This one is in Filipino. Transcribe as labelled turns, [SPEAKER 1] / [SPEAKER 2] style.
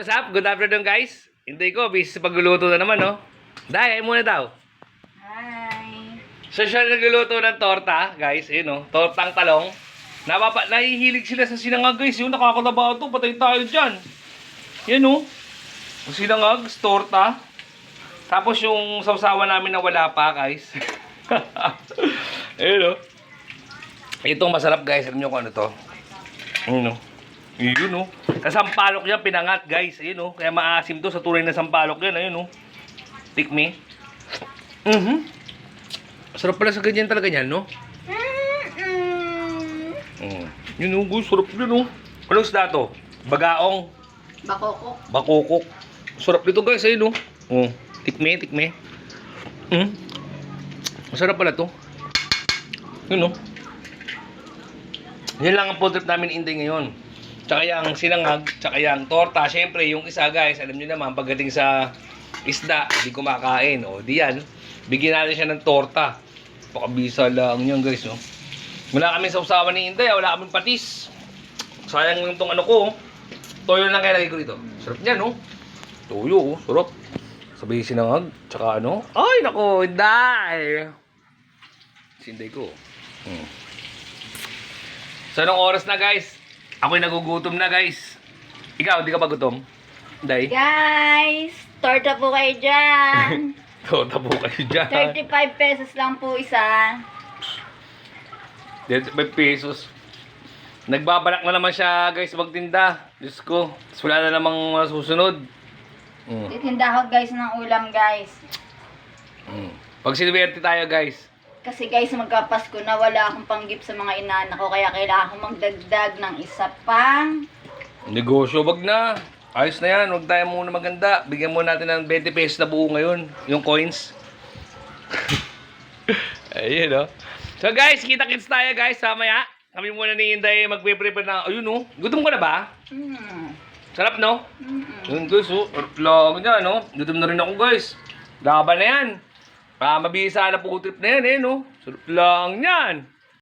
[SPEAKER 1] what's up? Good afternoon, guys. Hintay ko, busy sa pagluluto na naman, no? Dahil, muna daw.
[SPEAKER 2] Hi!
[SPEAKER 1] So, siya nagluluto ng torta, guys. Ayun, no? Tortang talong. Nahihilig sila sa sinangag, guys. Yung nakakalabaho to, patay tayo dyan. Yan, no? Yung sinangag, torta. Tapos yung sawsawan namin na wala pa, guys. Ayun, no? Itong masarap, guys. Alam nyo kung ano to? Ayun, no? Yun, no? Sa sampalok yan, pinangat, guys. Ayun, no? Kaya maasim to sa tunay na sampalok yan. Ayun, no? Tikmi. Sarap pala sa ganyan talaga yan, no? Yun, no? Guys, sarap yun, no? Anong isda to? Bagaong.
[SPEAKER 2] Bakoko.
[SPEAKER 1] Bakukok. Sarap dito, guys. Ayun, no? Oh, tikmi, tikmi. Masarap pala to. Yun, no? Yan lang ang food trip namin Inday ngayon. Tsaka yung sinangag, tsaka yung torta. Siyempre, yung isa, guys, alam nyo naman, pagdating sa isda, hindi kumakain. O, di yan. Bigyan natin siya ng torta. Pakabisa lang yun, guys, no? Wala kami sa usawa ni Inday, wala kami patis. Sayang yung tong ano ko. Toyo lang kaya lagay ko dito. Sarap niya, no? Toyo, sarap. Sabay sinangag, tsaka ano. Ay, nako, Inday! Sinday ko. So, anong oras na, guys? Ako'y nagugutom na, guys. Ikaw, di ka pa gutom? Day?
[SPEAKER 2] Guys! Torta po kayo dyan!
[SPEAKER 1] Torta po kayo dyan.
[SPEAKER 2] 35 pesos lang po isa.
[SPEAKER 1] 35 pesos. Nagbabalak na naman siya, guys, magtinda. Diyos ko. Tapos wala na namang susunod.
[SPEAKER 2] Titinda ako guys ng ulam guys.
[SPEAKER 1] Pag sinuwerte tayo, guys.
[SPEAKER 2] Kasi guys, magkapasko na wala akong panggip sa mga inaanak ko. Kaya kailangan akong magdagdag ng isa pang...
[SPEAKER 1] Negosyo, wag na. Ayos na yan. Huwag tayo muna maganda. Bigyan mo natin ng 20 pesos na buo ngayon. Yung coins. Ayun, no? So, guys, kita-kits tayo, guys. Mamaya. Kami muna ni Inday magpe-prepare na... Ayun, no? Gutom ka na ba? Sarap, no? Yun, guys, oh. Sarap lang niya, no? Gutom na rin ako, guys. Laban na yan. Para mabisa na po trip na yan, eh, no? Sarap lang yan.